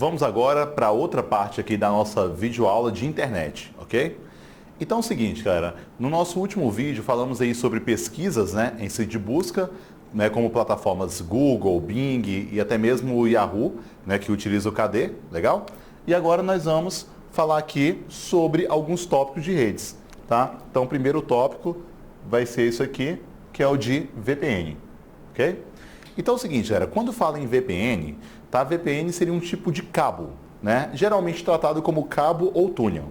Vamos agora para outra parte aqui da nossa videoaula de internet, ok? Então é o seguinte, galera, no nosso último vídeo falamos aí sobre pesquisas, né, em si de busca, né, como plataformas Google, Bing e até mesmo o Yahoo, né, que utiliza o KD, legal? E agora nós vamos falar aqui sobre alguns tópicos de redes, tá? Então o primeiro tópico vai ser isso aqui, que é o de VPN, ok? Então é o seguinte, galera, quando fala em VPN, tá? VPN seria um tipo de cabo, né? Geralmente tratado como cabo ou túnel.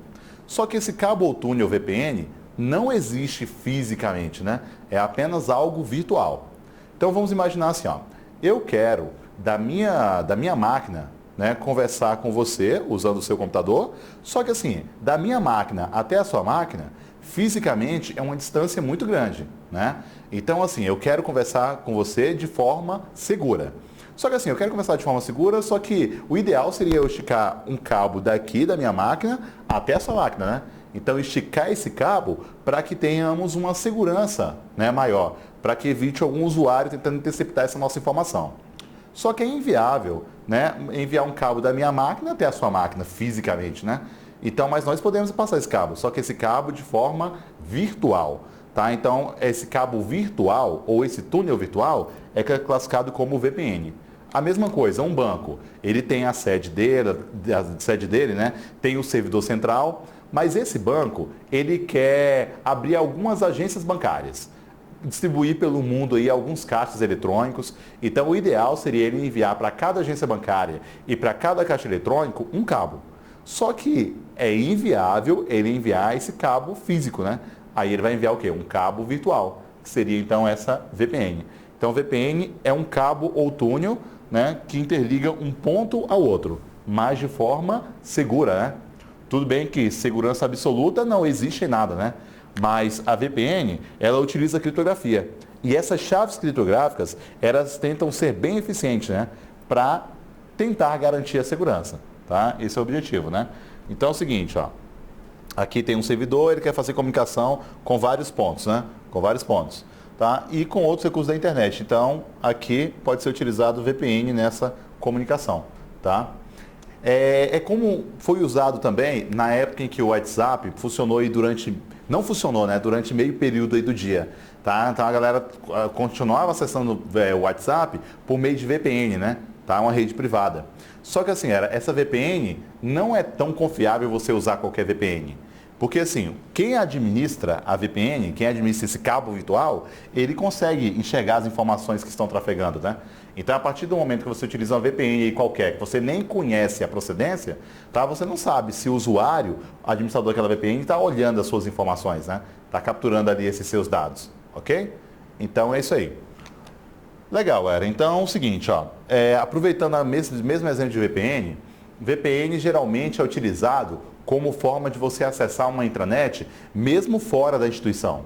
Só que esse cabo ou túnel VPN não existe fisicamente, né? É apenas algo virtual. Então vamos imaginar assim, ó. Eu quero da minha máquina, né, conversar com você usando o seu computador, só que assim, da minha máquina até a sua máquina, fisicamente é uma distância muito grande, né? Então assim, eu quero conversar com você de forma segura. Só que assim, eu quero conversar de forma segura, só que o ideal seria eu esticar um cabo daqui da minha máquina até a sua máquina, né? Então esticar esse cabo para que tenhamos uma segurança, né, maior, para que evite algum usuário tentando interceptar essa nossa informação. Só que é inviável, né, enviar um cabo da minha máquina até a sua máquina fisicamente, né? Então, mas nós podemos passar esse cabo, só que esse cabo de forma virtual, tá? Então, esse cabo virtual ou esse túnel virtual é classificado como VPN. A mesma coisa, um banco, ele tem a sede dele, né? Tem o servidor central, mas esse banco, ele quer abrir algumas agências bancárias, distribuir pelo mundo aí alguns caixas eletrônicos. Então, o ideal seria ele enviar para cada agência bancária e para cada caixa eletrônico um cabo. Só que é inviável ele enviar esse cabo físico, né? Aí ele vai enviar o quê? Um cabo virtual, que seria então essa VPN. Então, VPN é um cabo ou túnel, né, que interliga um ponto ao outro, mas de forma segura, né? Tudo bem que segurança absoluta não existe em nada, né? Mas a VPN, ela utiliza criptografia. E essas chaves criptográficas, elas tentam ser bem eficientes, né, para tentar garantir a segurança, tá? Esse é o objetivo, né? Então é o seguinte, ó. Aqui tem um servidor, ele quer fazer comunicação com vários pontos, né? Com vários pontos, tá? E com outros recursos da internet. Então, aqui pode ser utilizado o VPN nessa comunicação, tá? É como foi usado também na época em que o WhatsApp funcionou aí não funcionou, né? Durante meio período aí do dia, tá? Então a galera continuava acessando o WhatsApp por meio de VPN, né? Tá? Uma rede privada. Só que assim, essa VPN não é tão confiável você usar qualquer VPN. Porque assim, quem administra a VPN, quem administra esse cabo virtual, ele consegue enxergar as informações que estão trafegando, né? Então, a partir do momento que você utiliza uma VPN qualquer, que você nem conhece a procedência, tá? Você não sabe se o usuário, administrador daquela VPN, está olhando as suas informações, né? Está capturando ali esses seus dados, ok? Então, é isso aí. Legal, galera. Então, é o seguinte, ó. Aproveitando o mesmo exemplo de VPN, VPN geralmente é utilizado como forma de você acessar uma intranet, mesmo fora da instituição.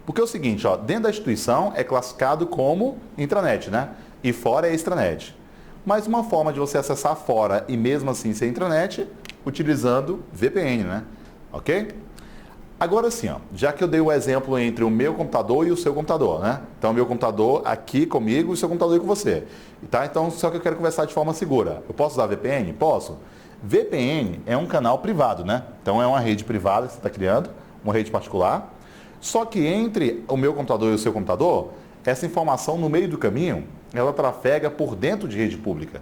Porque é o seguinte, ó, dentro da instituição é classificado como intranet, né? E fora é extranet. Mas uma forma de você acessar fora e mesmo assim ser intranet, utilizando VPN, né? Ok? Agora sim, ó, já que eu dei o exemplo entre o meu computador e o seu computador, né? Então, o meu computador aqui comigo e o seu computador aí com você. Tá? Então, só que eu quero conversar de forma segura. Eu posso usar VPN? Posso. VPN é um canal privado, né? Então, é uma rede privada que você está criando, uma rede particular. Só que entre o meu computador e o seu computador, essa informação no meio do caminho, ela trafega por dentro de rede pública.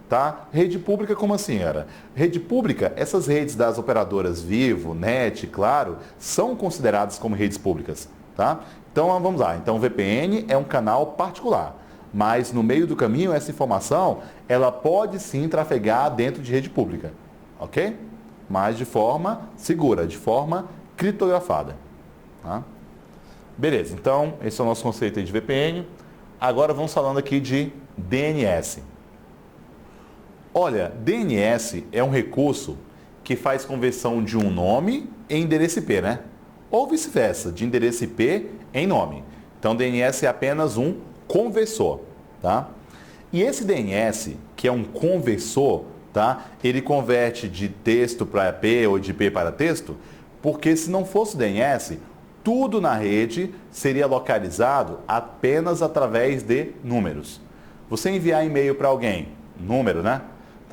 Tá? Rede pública como assim, era? Rede pública, essas redes das operadoras Vivo, NET, Claro, são consideradas como redes públicas. Tá? Então vamos lá, então o VPN é um canal particular, mas no meio do caminho essa informação, ela pode sim trafegar dentro de rede pública, ok? Mas de forma segura, de forma criptografada. Tá? Beleza, então esse é o nosso conceito aí de VPN. Agora vamos falando aqui de DNS. Olha, DNS é um recurso que faz conversão de um nome em endereço IP, né? Ou vice-versa, de endereço IP em nome. Então, DNS é apenas um conversor, tá? E esse DNS, que é um conversor, tá? Ele converte de texto para IP ou de IP para texto, porque se não fosse DNS, tudo na rede seria localizado apenas através de números. Você enviar e-mail para alguém, número, né?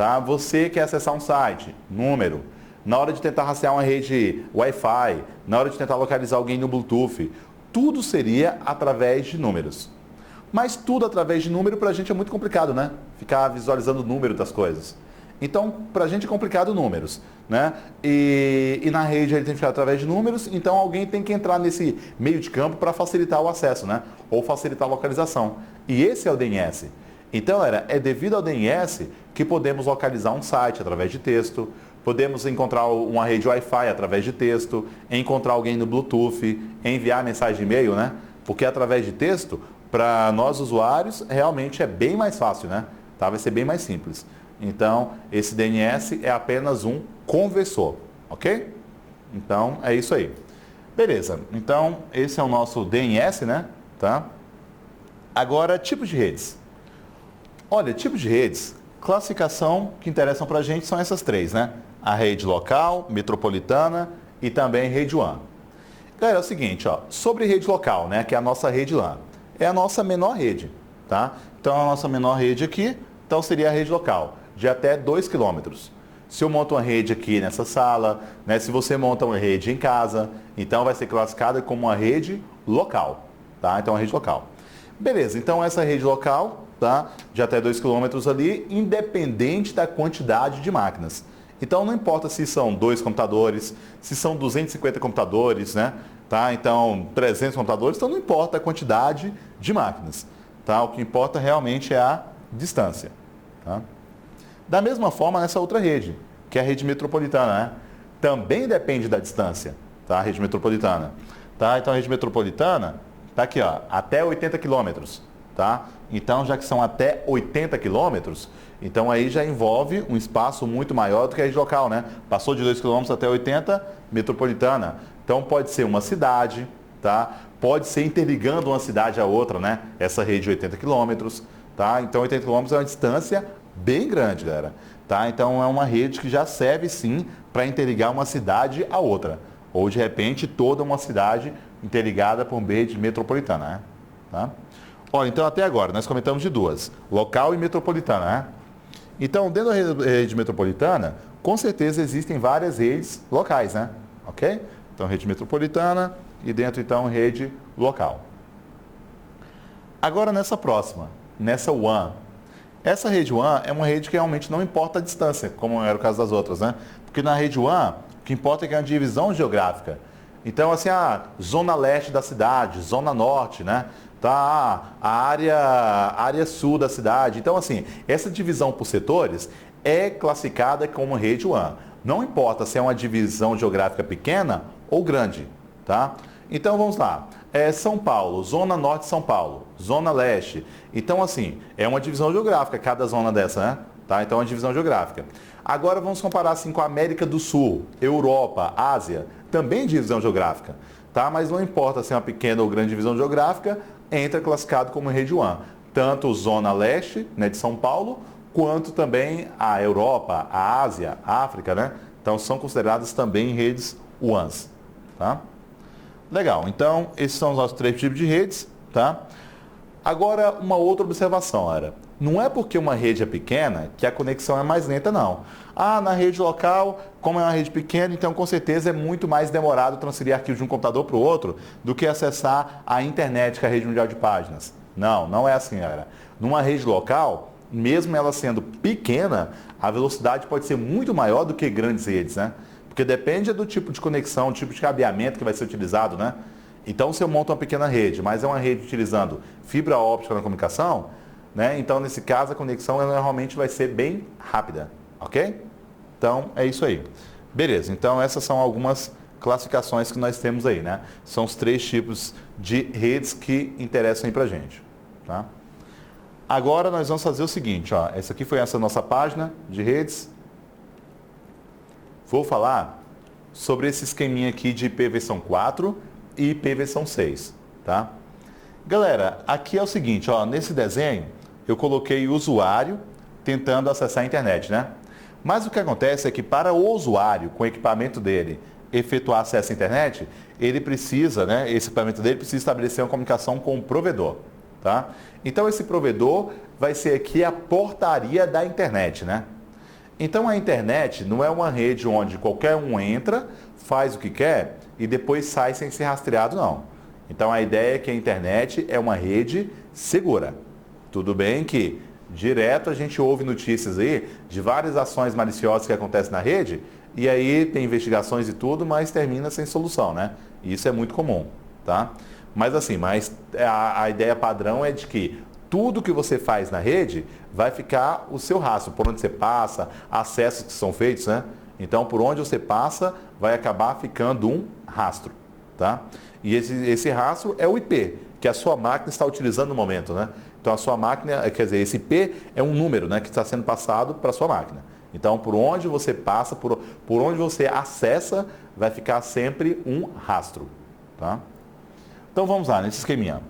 tá? Você quer acessar um site, número. Na hora de tentar rastrear uma rede Wi-Fi, na hora de tentar localizar alguém no Bluetooth, tudo seria através de números. Mas tudo através de número para a gente é muito complicado, né? Ficar visualizando o número das coisas. Então, para a gente é complicado números, né? E na rede ele tem que ficar através de números, então alguém tem que entrar nesse meio de campo para facilitar o acesso, né? Ou facilitar a localização. E esse é o DNS. Então, galera, é devido ao DNS que podemos localizar um site através de texto, podemos encontrar uma rede Wi-Fi através de texto, encontrar alguém no Bluetooth, enviar mensagem de e-mail, né? Porque através de texto, para nós usuários, realmente é bem mais fácil, né? Tá? Vai ser bem mais simples. Então, esse DNS é apenas um conversor, ok? Então, é isso aí. Beleza, então esse é o nosso DNS, né? Tá? Agora, tipos de redes. Olha, tipos de redes, classificação que interessam para a gente são essas três, né? A rede local, metropolitana e também rede WAN. Galera, é o seguinte, ó, sobre rede local, né? Que é a nossa rede LAN. É a nossa menor rede, tá? Então, a nossa menor rede aqui, então seria a rede local, de até 2 km. Se eu monto uma rede aqui nessa sala, né? Se você monta uma rede em casa, então vai ser classificada como uma rede local, tá? Então, a rede local. Beleza, então essa rede local, tá? De até 2 km ali, independente da quantidade de máquinas. Então não importa se são 2 computadores, se são 250 computadores, né? Tá? Então 300 computadores, então não importa a quantidade de máquinas. Tá? O que importa realmente é a distância. Tá? Da mesma forma nessa outra rede, que é a rede metropolitana, né? Também depende da distância, tá? A rede metropolitana. Tá? Então a rede metropolitana está aqui, ó, até 80 quilômetros. Tá? Então, já que são até 80 quilômetros, então aí já envolve um espaço muito maior do que a rede local, né? Passou de 2 quilômetros até 80, metropolitana. Então, pode ser uma cidade, tá? Pode ser interligando uma cidade a outra, né? Essa rede de 80 quilômetros, tá? Então, 80 quilômetros é uma distância bem grande, galera. Tá? Então, é uma rede que já serve, sim, para interligar uma cidade a outra. Ou, de repente, toda uma cidade interligada por uma rede metropolitana, né? Tá? Olha, então até agora nós comentamos de duas, local e metropolitana, né? Então, dentro da rede metropolitana, com certeza existem várias redes locais, né? Ok? Então, rede metropolitana e dentro, então, rede local. Agora, nessa próxima, nessa WAN. Essa rede WAN é uma rede que realmente não importa a distância, como era o caso das outras, né? Porque na rede WAN, o que importa é que é uma divisão geográfica. Então, assim, a zona leste da cidade, zona norte, né? Tá, a área sul da cidade. Então, assim, essa divisão por setores é classificada como rede WAN. Não importa se é uma divisão geográfica pequena ou grande, tá? Então, vamos lá. São Paulo, zona norte de São Paulo, zona leste. Então, assim, é uma divisão geográfica cada zona dessa, né? Tá? Então, é uma divisão geográfica. Agora, vamos comparar assim com a América do Sul, Europa, Ásia, também divisão geográfica. Tá? Mas não importa se é uma pequena ou grande divisão geográfica, entra classificado como rede WAN. Tanto zona leste, né, de São Paulo, quanto também a Europa, a Ásia, a África, né? Então são consideradas também redes WANs. Tá? Legal, então esses são os nossos 3 tipos de redes. Tá? Agora, uma outra observação, era, não é porque uma rede é pequena que a conexão é mais lenta, não. Ah, na rede local, como é uma rede pequena, então com certeza é muito mais demorado transferir arquivos de um computador para o outro do que acessar a internet, que é a rede mundial de páginas. Não, não é assim, galera. Numa rede local, mesmo ela sendo pequena, a velocidade pode ser muito maior do que grandes redes, né? Porque depende do tipo de conexão, do tipo de cabeamento que vai ser utilizado, né? Então, se eu monto uma pequena rede, mas é uma rede utilizando fibra óptica na comunicação, né? Então, nesse caso, a conexão ela normalmente vai ser bem rápida, ok? Então, é isso aí. Beleza, então essas são algumas classificações que nós temos aí, né? São os 3 tipos de redes que interessam aí pra gente, tá? Agora, nós vamos fazer o seguinte, ó. Essa aqui foi essa nossa página de redes. Vou falar sobre esse esqueminha aqui de IP versão 4 e IP versão 6, tá? Galera, aqui é o seguinte, ó, nesse desenho eu coloquei o usuário tentando acessar a internet, né? Mas o que acontece é que para o usuário, com o equipamento dele, efetuar acesso à internet, ele precisa, né, esse equipamento dele precisa estabelecer uma comunicação com o provedor, tá? Então esse provedor vai ser aqui a portaria da internet, né? Então a internet não é uma rede onde qualquer um entra, faz o que quer e depois sai sem ser rastreado, não. Então a ideia é que a internet é uma rede segura. Tudo bem que direto a gente ouve notícias aí de várias ações maliciosas que acontecem na rede e aí tem investigações e tudo, mas termina sem solução, né? E isso é muito comum, tá? Mas assim, a ideia padrão é de que tudo que você faz na rede vai ficar o seu rastro, por onde você passa, acessos que são feitos, né? Então, por onde você passa, vai acabar ficando um rastro, tá? E esse rastro é o IP, que a sua máquina está utilizando no momento, né? Então, a sua máquina, quer dizer, esse IP é um número, né, que está sendo passado para a sua máquina. Então, por onde você passa, por onde você acessa, vai ficar sempre um rastro, tá? Então, vamos lá, nesse esqueminha.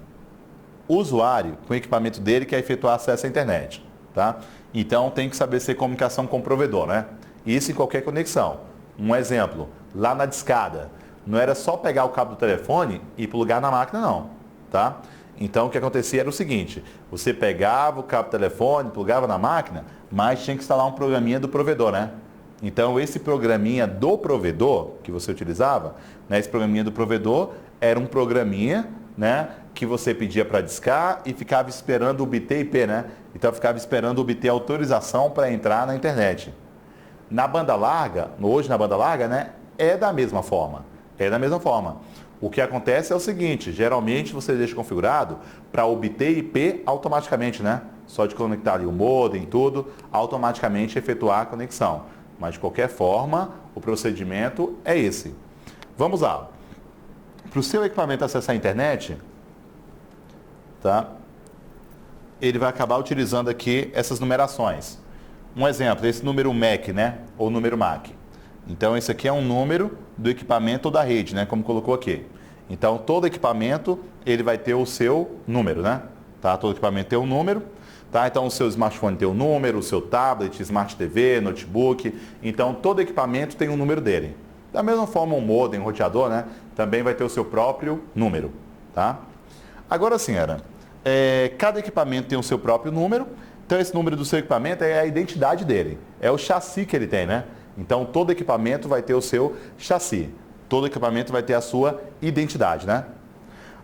O usuário, com o equipamento dele, quer efetuar acesso à internet, tá? Então, tem que saber ser comunicação com o provedor, né? Isso em qualquer conexão. Um exemplo, lá na discada, não era só pegar o cabo do telefone e plugar na máquina, não, tá? Então, o que acontecia era o seguinte, você pegava o cabo do telefone, plugava na máquina, mas tinha que instalar um programinha do provedor, né? Então, esse programinha do provedor que você utilizava, né, esse programinha do provedor era um programinha, né, que você pedia para discar e ficava esperando obter IP, né? Então, ficava esperando obter autorização para entrar na internet. Na banda larga, hoje na banda larga, né, é da mesma forma. É da mesma forma. O que acontece é o seguinte, geralmente você deixa configurado para obter IP automaticamente, né? Só de conectar ali o modem e tudo, automaticamente efetuar a conexão. Mas de qualquer forma, o procedimento é esse. Vamos lá. Para o seu equipamento acessar a internet, tá? Ele vai acabar utilizando aqui essas numerações. Um exemplo, esse número MAC, né? Ou número MAC. Então, esse aqui é um número do equipamento ou da rede, né? Como colocou aqui. Então, todo equipamento, ele vai ter o seu número, né? Tá? Todo equipamento tem um número. Tá? Então, o seu smartphone tem um número, o seu tablet, Smart TV, notebook. Então, todo equipamento tem um número dele. Da mesma forma, um modem, um roteador, né? Também vai ter o seu próprio número, tá? Agora sim, cada equipamento tem o seu próprio número. Então, esse número do seu equipamento é a identidade dele. É o chassi que ele tem, né? Então, todo equipamento vai ter o seu chassi. Todo equipamento vai ter a sua identidade, né?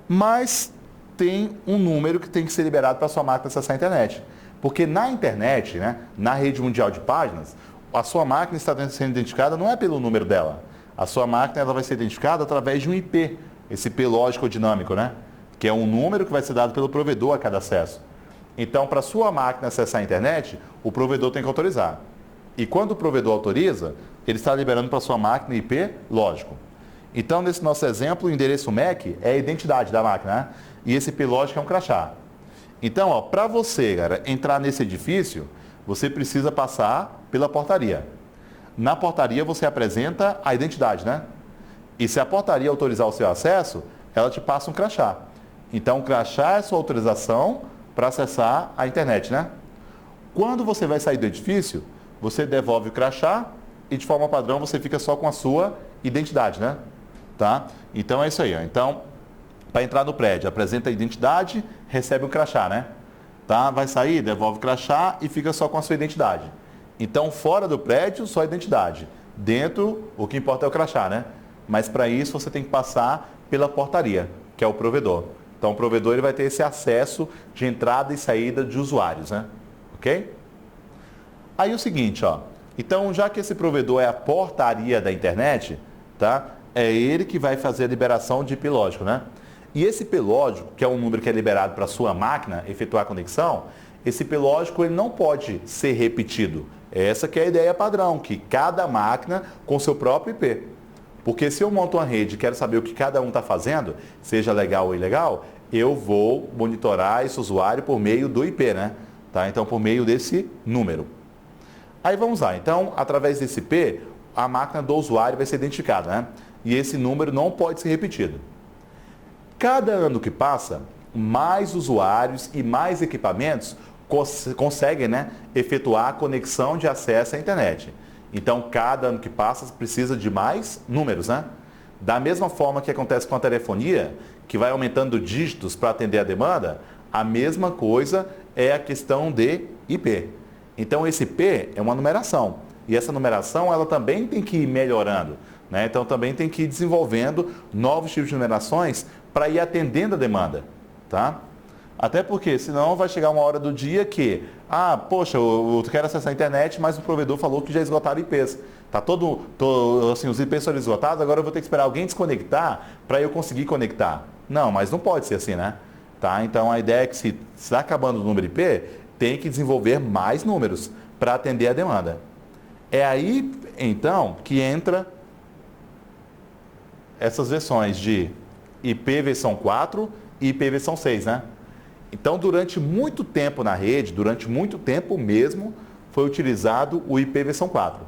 Mas tem um número que tem que ser liberado para a sua máquina acessar a internet. Porque na internet, né, na rede mundial de páginas, a sua máquina está sendo identificada não é pelo número dela. A sua máquina ela vai ser identificada através de um IP, esse IP lógico dinâmico, né? Que é um número que vai ser dado pelo provedor a cada acesso. Então, para a sua máquina acessar a internet, o provedor tem que autorizar. E quando o provedor autoriza, ele está liberando para a sua máquina IP lógico. Então, nesse nosso exemplo, o endereço MAC é a identidade da máquina, né? E esse IP lógico é um crachá. Então, para você, entrar nesse edifício, você precisa passar pela portaria. Na portaria, você apresenta a identidade, né? E se a portaria autorizar o seu acesso, ela te passa um crachá. Então, o crachá é a sua autorização para acessar a internet, né? Quando você vai sair do edifício, você devolve o crachá e de forma padrão você fica só com a sua identidade, né? Tá? Então é isso aí, ó. Então, para entrar no prédio, apresenta a identidade, recebe o crachá, né? Tá? Vai sair, devolve o crachá e fica só com a sua identidade. Então, fora do prédio, só a identidade. Dentro, o que importa é o crachá, né? Mas para isso você tem que passar pela portaria, que é o provedor. Então, o provedor ele vai ter esse acesso de entrada e saída de usuários, né? Ok? Aí o seguinte, ó. Então, já que esse provedor é a portaria da internet, tá? É ele que vai fazer a liberação de IP lógico, né? E esse IP lógico, que é um número que é liberado para a sua máquina efetuar a conexão, esse IP lógico ele não pode ser repetido. Essa que é a ideia padrão, que cada máquina com seu próprio IP. Porque se eu monto uma rede e quero saber o que cada um está fazendo, seja legal ou ilegal, eu vou monitorar esse usuário por meio do IP, né? Tá? Então, por meio desse número. Aí vamos lá. Então, através desse IP, a máquina do usuário vai ser identificada, né? E esse número não pode ser repetido. Cada ano que passa, mais usuários e mais equipamentos conseguem, né, efetuar a conexão de acesso à internet. Então, cada ano que passa, precisa de mais números, né? Da mesma forma que acontece com a telefonia, que vai aumentando dígitos para atender a demanda, a mesma coisa é a questão de IP. Então, esse IP é uma numeração. E essa numeração, ela também tem que ir melhorando, né? Então também tem que ir desenvolvendo novos tipos de numerações para ir atendendo a demanda, tá? Até porque senão vai chegar uma hora do dia que, poxa, eu quero acessar a internet, mas o provedor falou que já esgotaram IPs. Tá assim, os IPs foram esgotados, agora eu vou ter que esperar alguém desconectar para eu conseguir conectar. Não, mas não pode ser assim, né? Tá? Então a ideia é que se está acabando o número IP, tem que desenvolver mais números para atender a demanda. É aí, então, que entra essas versões de IP versão 4 e IP versão 6, né? Então, durante muito tempo na rede, durante muito tempo mesmo, foi utilizado o IP versão 4,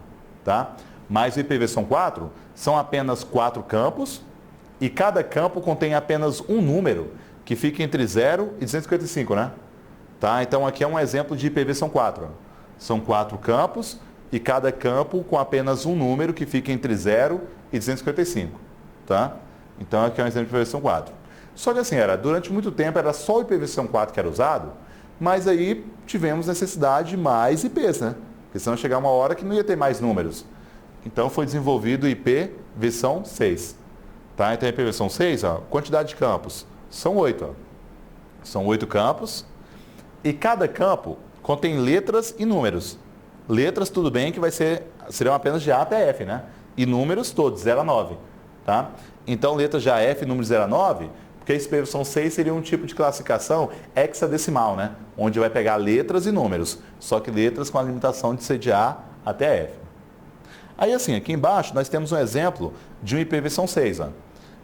tá? Mas o IP versão 4 são apenas 4 campos e cada campo contém apenas um número que fica entre 0 e 255, né? Tá? Então, aqui é um exemplo de IP versão 4. São 4 campos e cada campo com apenas um número que fica entre 0 e 255, tá? Então, aqui é um exemplo de IP versão 4. Só que assim, durante muito tempo era só o IP versão 4 que era usado, mas aí tivemos necessidade de mais IPs, né? Porque senão chegar uma hora que não ia ter mais números. Então foi desenvolvido o IP versão 6. Tá? Então IP versão 6, quantidade de campos, são 8. São 8 campos e cada campo contém letras e números. Letras, tudo bem que serão apenas de A até F, né? E números todos, 0 a 9. Tá? Então letras de A a F, números 0 a 9... Porque esse versão 6 seria um tipo de classificação hexadecimal, né? Onde vai pegar letras e números, só que letras com a limitação de ser de A até F. Aí assim, aqui embaixo nós temos um exemplo de um IP versão 6.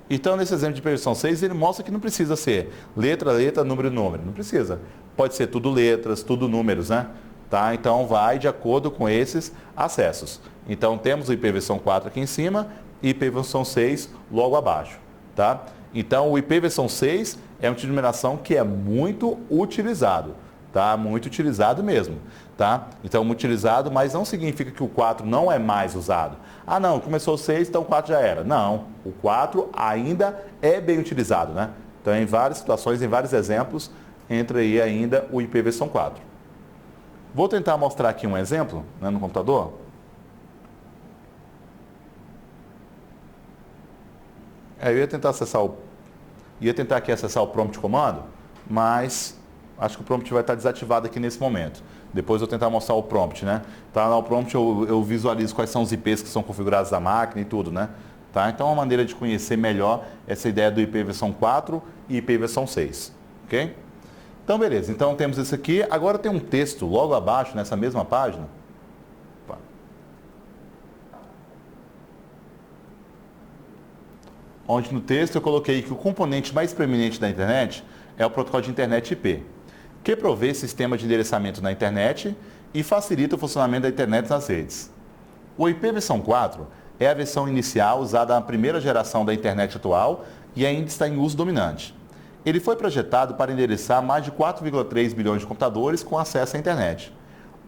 Então nesse exemplo de IP versão 6 ele mostra que não precisa ser letra, letra, número, número. Não precisa. Pode ser tudo letras, tudo números, né? Tá? Então vai de acordo com esses acessos. Então temos o IP versão 4 aqui em cima e IP versão 6 logo abaixo. Tá? Então, o IP versão 6 é um tipo de numeração que é muito utilizado, tá? Muito utilizado mesmo, tá? Então, muito utilizado, mas não significa que o 4 não é mais usado. Não, começou o 6, então o 4 já era. Não, o 4 ainda é bem utilizado, né? Então, em várias situações, em vários exemplos, entra aí ainda o IP versão 4. Vou tentar mostrar aqui um exemplo, né, no computador. Eu ia tentar aqui acessar o prompt comando, mas acho que o prompt vai estar desativado aqui nesse momento. Depois eu vou tentar mostrar o prompt, né? Tá, no prompt eu visualizo quais são os IPs que são configurados na máquina e tudo, né? Tá? Então é uma maneira de conhecer melhor essa ideia do IP versão 4 e IP versão 6, ok? Então beleza, então temos isso aqui. Agora tem um texto logo abaixo, nessa mesma página. Onde no texto eu coloquei que o componente mais preeminente da internet é o protocolo de internet IP, que provê sistema de endereçamento na internet e facilita o funcionamento da internet nas redes. O IP versão 4 é a versão inicial usada na primeira geração da internet atual e ainda está em uso dominante. Ele foi projetado para endereçar mais de 4,3 bilhões de computadores com acesso à internet.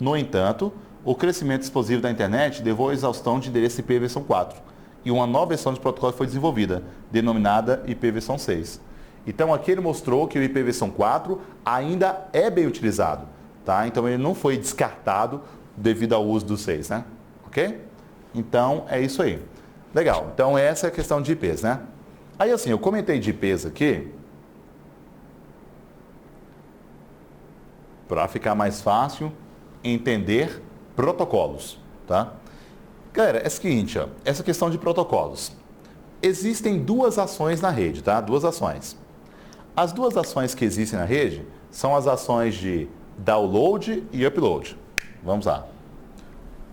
No entanto, o crescimento explosivo da internet levou à exaustão de endereço IP versão 4. E uma nova versão de protocolo foi desenvolvida, denominada IP versão 6. Então aqui ele mostrou que o IP versão 4 ainda é bem utilizado, tá? Então ele não foi descartado devido ao uso do 6, né? Ok? Então é isso aí. Legal, então essa é a questão de IPs, né? Aí assim, eu comentei de IPs aqui para ficar mais fácil entender protocolos, tá? Galera, é o seguinte, essa questão de protocolos. Existem duas ações na rede, tá? Duas ações. As duas ações que existem na rede são as ações de download e upload. Vamos lá.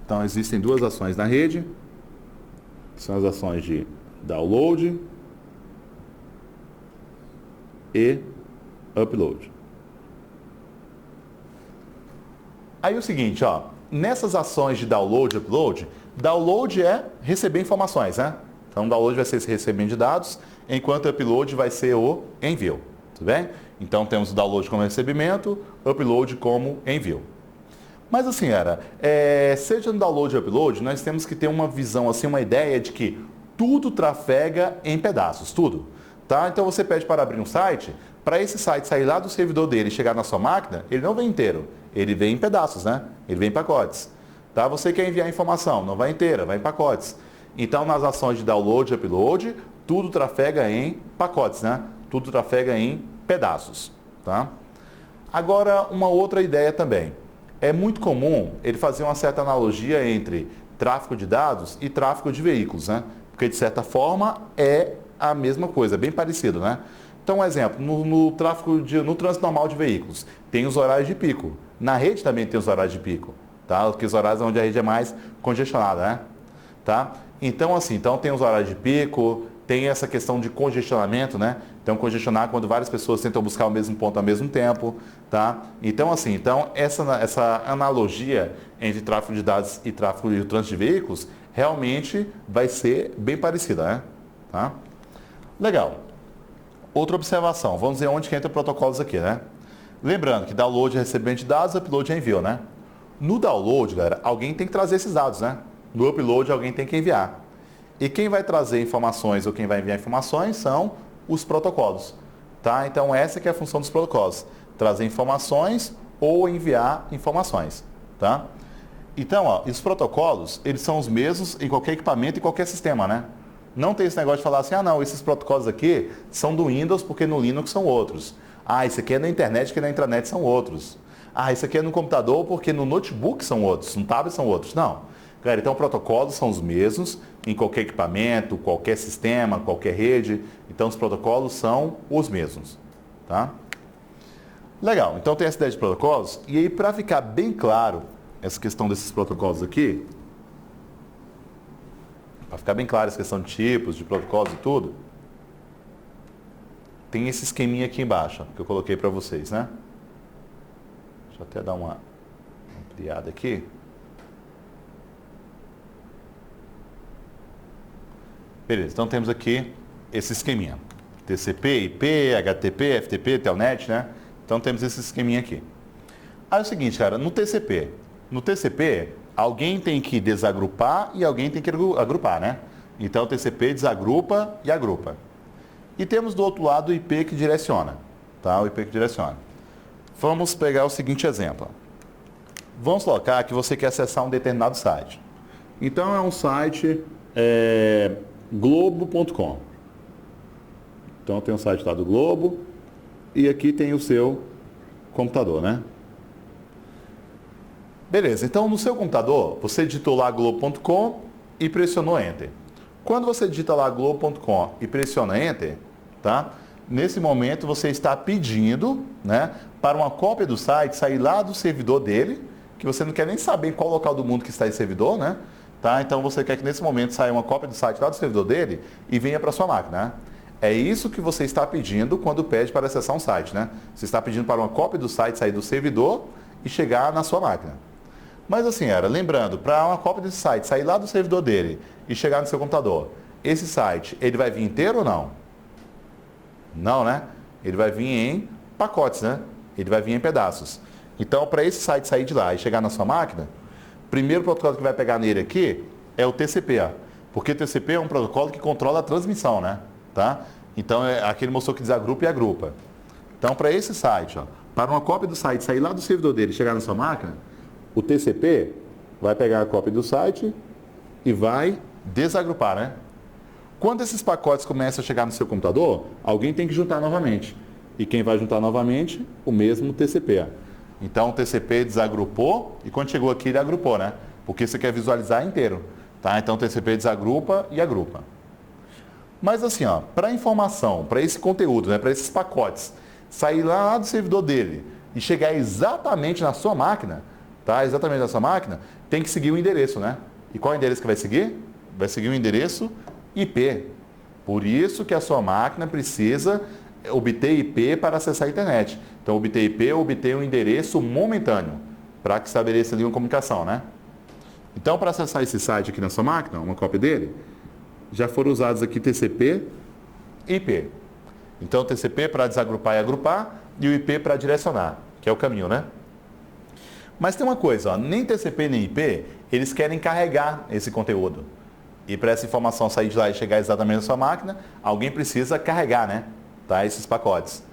Então, existem duas ações na rede. São as ações de download e upload. Aí o seguinte, nessas ações de download e upload, download é receber informações, né? Então, download vai ser esse recebimento de dados, enquanto upload vai ser o envio, tudo bem? Então, temos o download como recebimento, upload como envio. Mas assim, seja no download ou upload, nós temos que ter uma visão, assim, uma ideia de que tudo trafega em pedaços, tudo. Tá? Então, você pede para abrir um site, para esse site sair lá do servidor dele e chegar na sua máquina, ele não vem inteiro, ele vem em pedaços, né? Ele vem em pacotes. Tá? Você quer enviar informação, não vai inteira, vai em pacotes. Então, nas ações de download e upload, tudo trafega em pacotes, né? Tudo trafega em pedaços, tá? Agora, uma outra ideia também. É muito comum ele fazer uma certa analogia entre tráfego de dados e tráfego de veículos, né? Porque, de certa forma, é a mesma coisa, bem parecido, né? Então, um exemplo, no trânsito normal de veículos, tem os horários de pico. Na rede também tem os horários de pico, tá? Os horários onde a rede é mais congestionada, né? Tá? Então, assim, tem os horários de pico, tem essa questão de congestionamento, né? Então, congestionar quando várias pessoas tentam buscar o mesmo ponto ao mesmo tempo, tá? Então, assim, essa analogia entre tráfego de dados e tráfego de trânsito de veículos realmente vai ser bem parecida, né? Tá? Legal. Outra observação, vamos ver onde que entra protocolos aqui, né? Lembrando que download é recebimento de dados, upload é envio, né? No download, galera, alguém tem que trazer esses dados, né? No upload, alguém tem que enviar. E quem vai trazer informações ou quem vai enviar informações são os protocolos, tá? Então, essa que é a função dos protocolos, trazer informações ou enviar informações, tá? Então, ó, os protocolos, eles são os mesmos em qualquer equipamento e qualquer sistema, né? Não tem esse negócio de falar assim, ah, não, esses protocolos aqui são do Windows porque no Linux são outros. Ah, esse aqui é na internet porque na intranet são outros. Ah, esse aqui é no computador porque no notebook são outros, no tablet são outros. Não. Galera, então protocolos são os mesmos em qualquer equipamento, qualquer sistema, qualquer rede. Então os protocolos são os mesmos, tá? Legal, então tem essa ideia de protocolos. E aí, para ficar bem claro essa questão desses protocolos aqui, para ficar bem claro essa questão de tipos, de protocolos e tudo, tem esse esqueminha aqui embaixo, ó, que eu coloquei para vocês, né? Deixa eu até dar uma ampliada aqui. Beleza, então temos aqui esse esqueminha. TCP, IP, HTTP, FTP, Telnet, né? Então temos esse esqueminha aqui. Aí é o seguinte, cara, no TCP, alguém tem que desagrupar e alguém tem que agrupar, né? Então o TCP desagrupa e agrupa. E temos do outro lado o IP que direciona, tá? O IP que direciona. Vamos pegar o seguinte exemplo. Vamos colocar que você quer acessar um determinado site. Então é um site globo.com. Então tem um site lá do Globo e aqui tem o seu computador, né? Beleza, então no seu computador você digitou lá globo.com e pressionou Enter. Quando você digita lá globo.com e pressiona Enter, tá? Nesse momento você está pedindo, né, para uma cópia do site sair lá do servidor dele, que você não quer nem saber em qual local do mundo que está esse servidor, né? Tá? Então você quer que nesse momento saia uma cópia do site lá do servidor dele e venha para a sua máquina, né? É isso que você está pedindo quando pede para acessar um site, né? Você está pedindo para uma cópia do site sair do servidor e chegar na sua máquina. Mas assim, lembrando, para uma cópia desse site sair lá do servidor dele e chegar no seu computador, esse site, ele vai vir inteiro ou não? Não, né? Ele vai vir em pacotes, né? Ele vai vir em pedaços. Então, para esse site sair de lá e chegar na sua máquina, o primeiro protocolo que vai pegar nele aqui é o TCP, ó. Porque o TCP é um protocolo que controla a transmissão, né? Tá? Então, aqui ele mostrou que desagrupa e agrupa. Então, para esse site, ó, para uma cópia do site sair lá do servidor dele e chegar na sua máquina, o TCP vai pegar a cópia do site e vai desagrupar, né? Quando esses pacotes começam a chegar no seu computador, alguém tem que juntar novamente. E quem vai juntar novamente? O mesmo TCP. Ó. Então, o TCP desagrupou e quando chegou aqui ele agrupou, né? Porque você quer visualizar inteiro. Tá? Então, o TCP desagrupa e agrupa. Mas assim, para a informação, para esse conteúdo, né, para esses pacotes, sair lá do servidor dele e chegar exatamente na sua máquina, tá? Exatamente na sua máquina, tem que seguir o endereço, né? E qual é o endereço que vai seguir? Vai seguir o endereço IP. Por isso que a sua máquina precisa obter IP para acessar a internet. Então, obter IP ou obter um endereço momentâneo para que estabeleça ali uma comunicação, né? Então, para acessar esse site aqui na sua máquina, uma cópia dele, já foram usados aqui TCP e IP. Então, TCP para desagrupar e agrupar e o IP para direcionar, que é o caminho, né? Mas tem uma coisa, nem TCP nem IP, eles querem carregar esse conteúdo. E para essa informação sair de lá e chegar exatamente na sua máquina, alguém precisa carregar, né? Tá? Esses pacotes.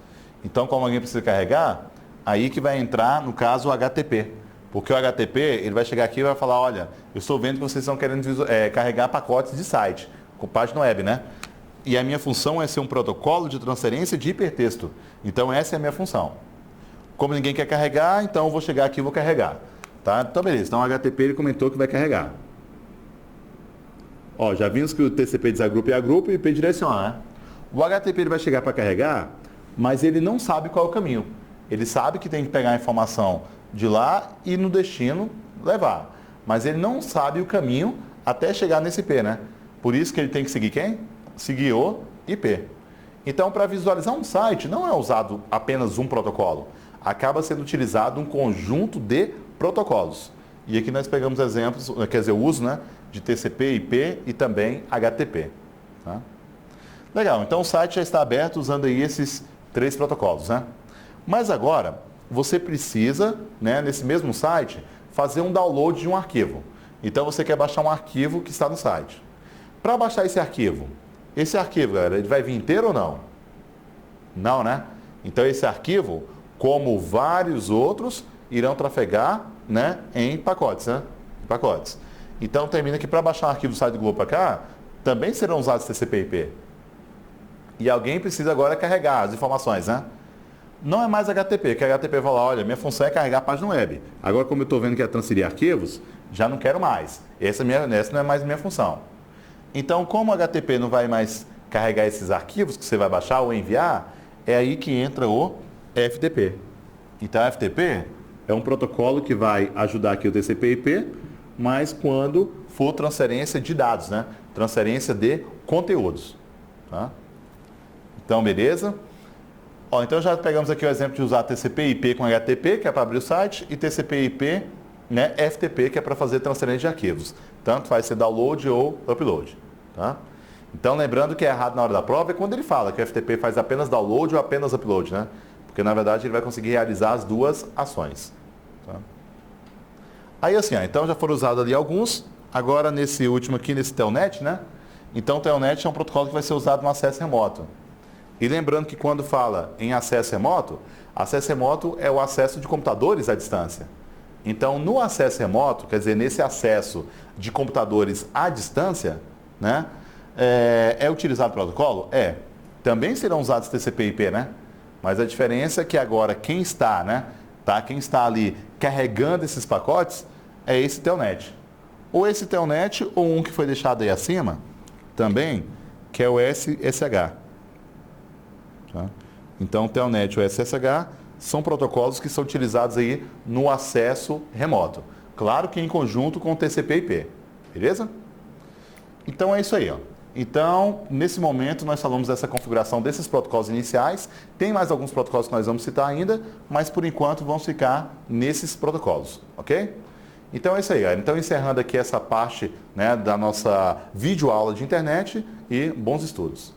Então, como alguém precisa carregar, aí que vai entrar, no caso, o HTTP. Porque o HTTP, ele vai chegar aqui e vai falar, olha, eu estou vendo que vocês estão querendo carregar pacotes de site, com página web, né? E a minha função é ser um protocolo de transferência de hipertexto. Então essa é a minha função. Como ninguém quer carregar, então eu vou chegar aqui e vou carregar. Tá? Então beleza, então o HTTP ele comentou que vai carregar. Ó, já vimos que o TCP desagrupa e agrupa e o IP direciona, né? O HTTP ele vai chegar para carregar, mas ele não sabe qual é o caminho. Ele sabe que tem que pegar a informação de lá e no destino levar. Mas ele não sabe o caminho até chegar nesse IP, né? Por isso que ele tem que seguir quem? Seguir o IP. Então, para visualizar um site, não é usado apenas um protocolo. Acaba sendo utilizado um conjunto de protocolos. E aqui nós pegamos exemplos, quer dizer, o uso, né, de TCP, IP e também HTTP. Tá? Legal, então o site já está aberto usando aí esses 3 protocolos, né? Mas agora, você precisa, né, nesse mesmo site, fazer um download de um arquivo. Então você quer baixar um arquivo que está no site. Para baixar esse arquivo, galera, ele vai vir inteiro ou não? Não, né? Então esse arquivo, como vários outros, irão trafegar, né, em pacotes, né? Em pacotes. Então termina que para baixar um arquivo do site do Globo para cá, também serão usados TCP/IP. E alguém precisa agora carregar as informações, né? Não é mais HTTP, que a HTTP vai lá, olha, minha função é carregar a página web. Agora, como eu estou vendo que é transferir arquivos, já não quero mais. Essa não é mais minha função. Então, como o HTTP não vai mais carregar esses arquivos que você vai baixar ou enviar, é aí que entra o FTP. Então, o FTP é um protocolo que vai ajudar aqui o TCP/IP, mas quando for transferência de dados, né? Transferência de conteúdos. Tá? Então, beleza? Ó, então já pegamos aqui o exemplo de usar TCP/IP com HTTP, que é para abrir o site, e TCP/IP, né, FTP, que é para fazer transferência de arquivos. Tanto vai ser download ou upload. Tá? Então, lembrando que é errado na hora da prova é quando ele fala que o FTP faz apenas download ou apenas upload, né? Porque, na verdade, ele vai conseguir realizar as duas ações. Tá? Aí, assim, ó, então já foram usados ali alguns. Agora, nesse último aqui, nesse Telnet, né? Então, o Telnet é um protocolo que vai ser usado no acesso remoto. E lembrando que quando fala em acesso remoto é o acesso de computadores à distância. Então, no acesso remoto, quer dizer, nesse acesso de computadores à distância, né, é utilizado o protocolo? É. Também serão usados TCP/IP, né? Mas a diferença é que agora quem está, né, quem está ali carregando esses pacotes é esse Telnet. Ou esse Telnet ou um que foi deixado aí acima, também, que é o SSH. Tá? Então, o Telnet e o SSH são protocolos que são utilizados aí no acesso remoto. Claro que em conjunto com o TCP/IP. Beleza? Então, é isso aí. Ó. Então, nesse momento, nós falamos dessa configuração desses protocolos iniciais. Tem mais alguns protocolos que nós vamos citar ainda, mas por enquanto vamos ficar nesses protocolos. Ok? Então, é isso aí. Galera. Então, encerrando aqui essa parte, né, da nossa videoaula de internet e bons estudos.